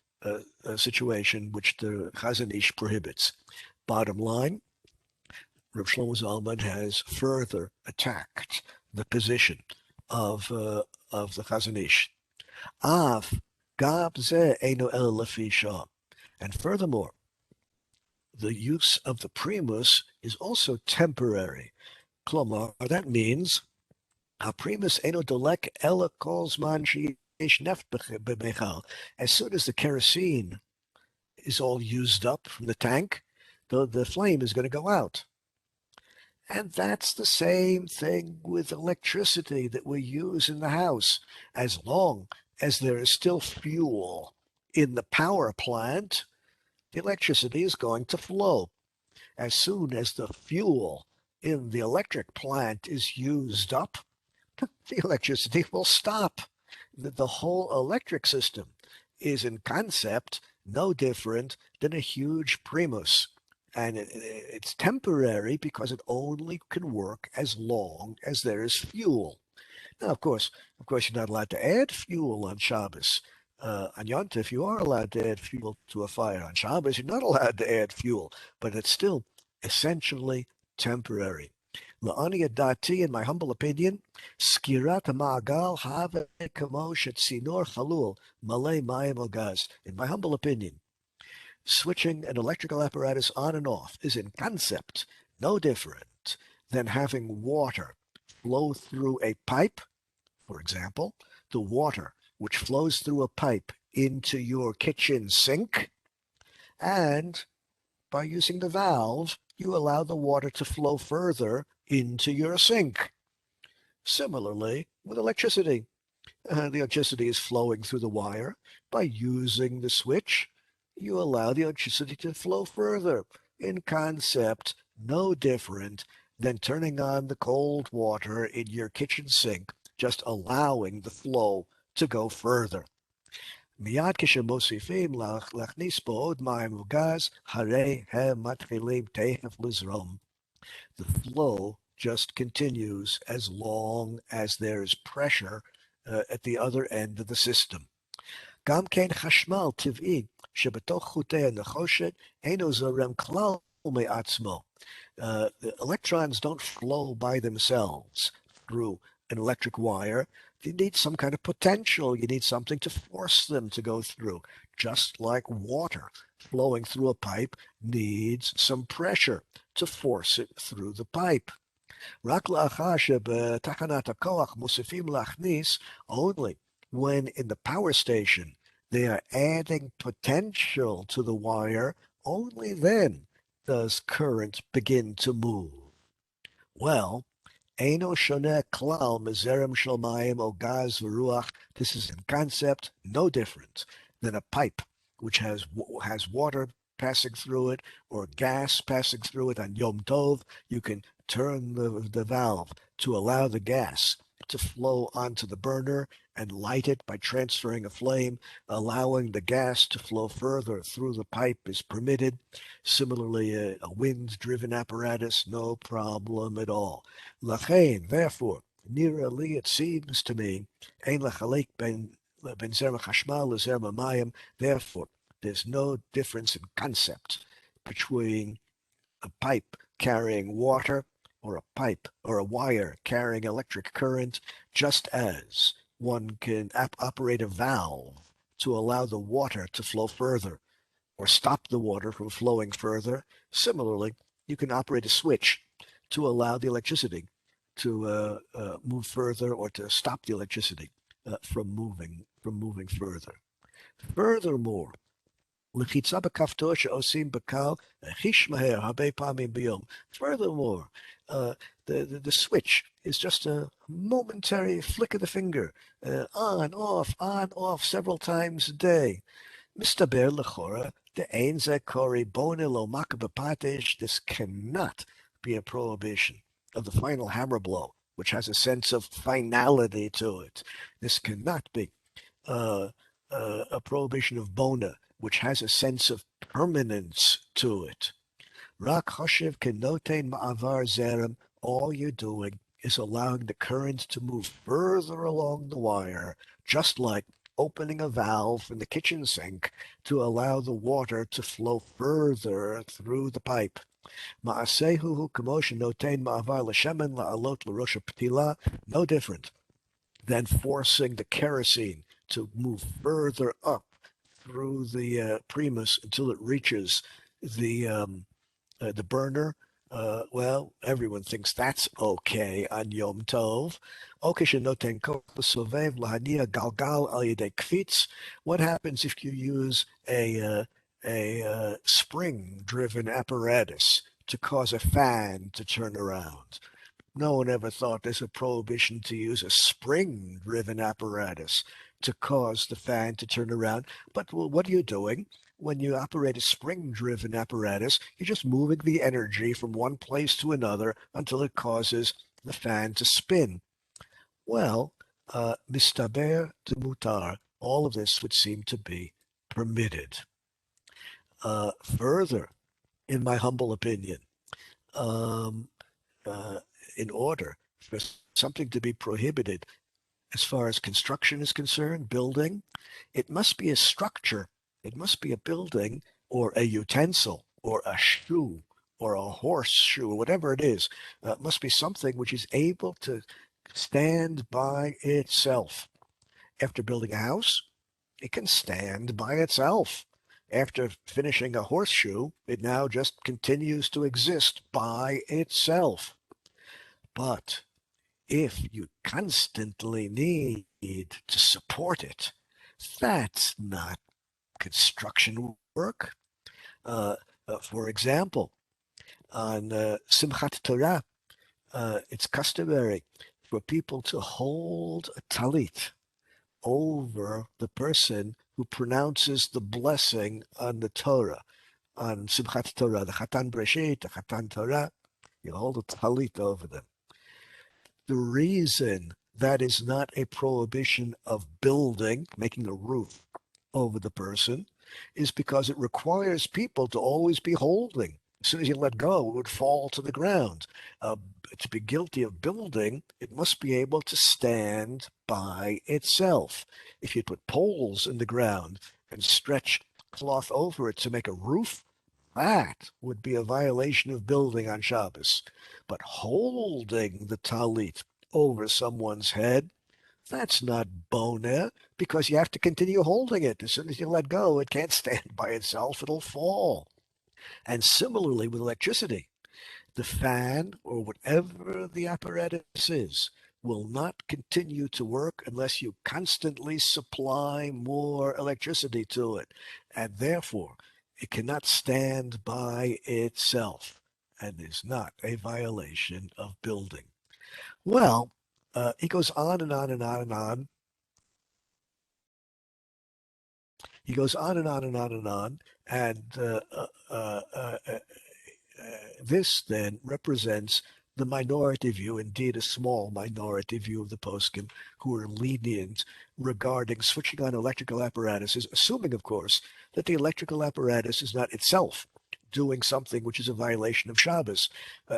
situation which the Chazon Ish prohibits. Bottom line, Rav Shlomo Zalman has further attacked the position of the Chazon Ish. Av gab ze eino el lefi sham. And furthermore, the use of the Primus is also temporary. Klomar, that means Primus eino dolek ela kol zman sheyesh neft b'mechal. As soon as the kerosene is all used up from the tank, the flame is going to go out. And that's the same thing with electricity that we use in the house. As long as there is still fuel in the power plant, the electricity is going to flow. As soon as the fuel in the electric plant is used up, the electricity will stop. The whole electric system is in concept no different than a huge Primus. And it's temporary because it only can work as long as there is fuel. Now, of course, you're not allowed to add fuel on Shabbos. On Yom Tov, you are allowed to add fuel to a fire. On Shabbos, you're not allowed to add fuel, but it's still essentially temporary. La'ani dati, in my humble opinion, skirat ma'agal have kamo shetzinor chalul malay mayim or gas. In my humble opinion, switching an electrical apparatus on and off is in concept no different than having water flow through a pipe. For example, the water which flows through a pipe into your kitchen sink, and by using the valve, you allow the water to flow further into your sink. Similarly, with electricity, the electricity is flowing through the wire. By using the switch, you allow the electricity to flow further. In concept, no different than turning on the cold water in your kitchen sink, just allowing the flow to go further. מיד כשמוסיפים להכניס בו עוד מים וגז, הרי הם מתחילים תכף לזרום. The flow just continues as long as there's pressure at the other end of the system. גם כן חשמל טבעי שבתוך חוטי הנחושת אינו זורם כלל מעצמו. The electrons don't flow by themselves through an electric wire. You need some kind of potential. You need something to force them to go through. Just like water flowing through a pipe needs some pressure to force it through the pipe. רק לאחר שבתחנת הכוח מוסיפים להכניס, only when in the power station they are adding potential to the wire, only then does current begin to move. Well, Eino shoneh klal mezerem shel mayim o gaz v'ruach. This is in concept no different than a pipe which has water passing through it or gas passing through it on Yom Tov. You can turn the valve to allow the gas to flow onto the burner and light it by transferring a flame. Allowing the gas to flow further through the pipe is permitted. Similarly, a wind-driven apparatus, no problem at all. Lachain, therefore, nira li, it seems to me, ein lachalik ben zerma chashmal lezerma mayim. Therefore, there's no difference in concept between a pipe carrying water or a pipe or a wire carrying electric current, just as one can operate a valve to allow the water to flow further or stop the water from flowing further. Similarly, you can operate a switch to allow the electricity to move further or to stop the electricity from moving further. Furthermore, לחיצה בכפתור שעושים בקל, חיש מהר הרבה פעמים ביום. Furthermore, the switch is just a momentary flick of the finger, on, off, several times a day. מסתבר לכאורה, דאין זה קורא בונה לא מכה בפטיש. This cannot be a prohibition of the final hammer blow, which has a sense of finality to it. This cannot be a prohibition of bona, which has a sense of permanence to it. Rak choshev kenotein ma'avar zerem. All you're doing is allowing the current to move further along the wire, just like opening a valve in the kitchen sink to allow the water to flow further through the pipe. Ma'asehu kamo shenotein ma'avar l'shemen la'alot l'rosh haptila. No different than forcing the kerosene to move further up through the Primus until it reaches the burner. Well, everyone thinks that's okay on Yom Tov. What happens if you use a spring-driven apparatus to cause a fan to turn around. No one ever thought there's a prohibition to use a spring-driven apparatus to cause the fan to turn around. But what are you doing? When you operate a spring-driven apparatus, you're just moving the energy from one place to another until it causes the fan to spin. Well, mistaber de mutar, all of this would seem to be permitted. Further, in my humble opinion, um, uh, in order for something to be prohibited as far as construction is concerned, building, it must be a structure. It must be a building or a utensil or a shoe or a horseshoe, whatever it is. It must be something which is able to stand by itself. After building a house, it can stand by itself. After finishing a horseshoe, it now just continues to exist by itself. But if you constantly need to support it, that's not construction work. Uh, for example, on Simchat Torah, it's customary for people to hold a talit over the person who pronounces the blessing on the Torah, on Simchat Torah, the Chatan Breshit, the Chatan Torah. You hold a talit over them. The reason that is not a prohibition of building, making a roof over the person, is because it requires people to always be holding. As soon as you let go, it would fall to the ground. To be guilty of building, it must be able to stand by itself. If you put poles in the ground and stretch cloth over it to make a roof, that would be a violation of building on Shabbos. But holding the talit over someone's head, that's not boner, because you have to continue holding it. As soon as you let go, it can't stand by itself, it'll fall. And similarly with electricity, the fan or whatever the apparatus is will not continue to work unless you constantly supply more electricity to it. And therefore, it cannot stand by itself and is not a violation of building. Well, he goes on and on and on and on. He goes on and on and on and on. And this then represents the minority view, indeed a small minority view of the poskim, who are lenient regarding switching on electrical apparatuses, assuming, of course, that the electrical apparatus is not itself doing something which is a violation of Shabbos.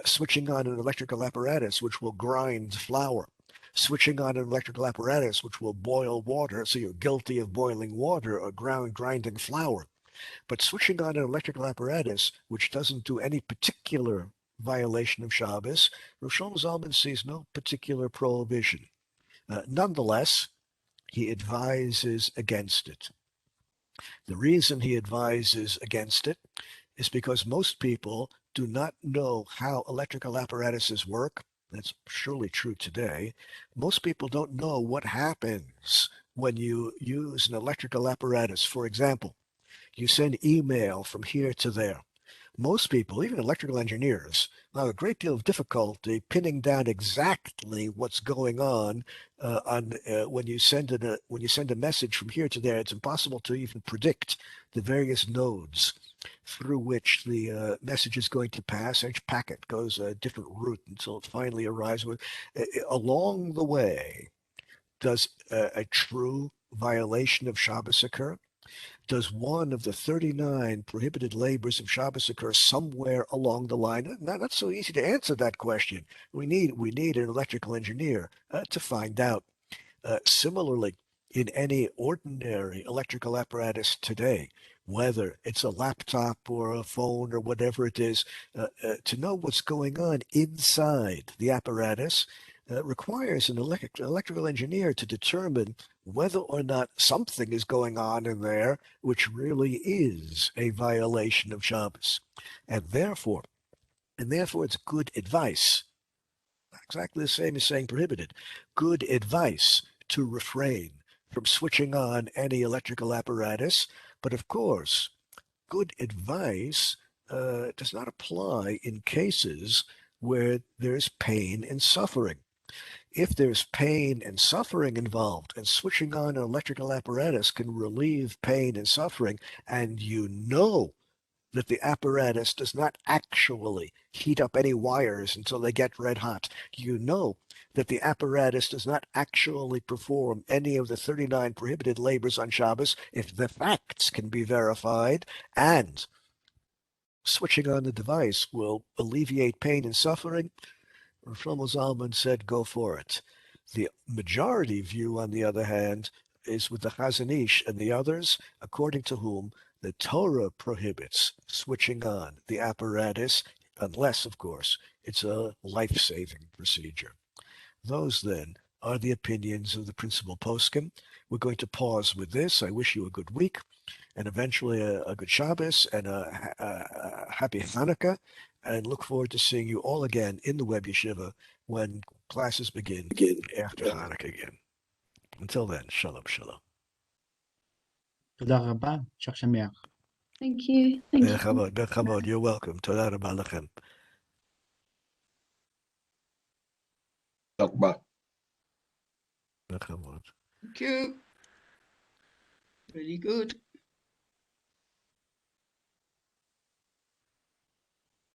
Switching on an electrical apparatus which will grind flour, switching on an electrical apparatus which will boil water, so you're guilty of boiling water or grinding flour. But switching on an electrical apparatus which doesn't do any particular violation of Shabbos, Rav Shlomo Zalman sees no particular prohibition. Nonetheless, he advises against it. The reason he advises against it is because most people do not know how electrical apparatuses work. That's surely true today. Most people don't know what happens when you use an electrical apparatus. For example, you send email from here to there. Most people, even electrical engineers, have a great deal of difficulty pinning down exactly what's going on when you send a message from here to there. It's impossible to even predict the various nodes through which the message is going to pass. Each packet goes a different route until it finally arrives. Along the way, does a true violation of Shabbos occur? Does one of the 39 prohibited labors of Shabbos occur somewhere along the line? Not so easy to answer that question. We need an electrical engineer to find out. Similarly, in any ordinary electrical apparatus today, whether it's a laptop or a phone or whatever it is, to know what's going on inside the apparatus requires an electrical engineer to determine whether or not something is going on in there which really is a violation of Shabbos. And therefore, it's good advice, exactly the same as saying prohibited, good advice to refrain from switching on any electrical apparatus. But of course, good advice does not apply in cases where there's pain and suffering. If there's pain and suffering involved, and switching on an electrical apparatus can relieve pain and suffering, and you know that the apparatus does not actually heat up any wires until they get red hot. You know that the apparatus does not actually perform any of the 39 prohibited labors on Shabbos. If the facts can be verified, and switching on the device will alleviate pain and suffering, Shlomo Zalman said, go for it. The majority view, on the other hand, is with the Chazon Ish and the others, according to whom the Torah prohibits switching on the apparatus, unless, of course, it's a life-saving procedure. Those, then, are the opinions of the principal poskim. We're going to pause with this. I wish you a good week, and eventually a good Shabbos and a happy Hanukkah, and look forward to seeing you all again in the Web Yeshiva when classes begin after Hanukkah again. Until then, shalom, shalom. תודה רבה, שח שמח. Thank you. Thank you. בכבוד, you're welcome. תודה רבה לכם. Shabbat. בכבוד. Thank you. Really good.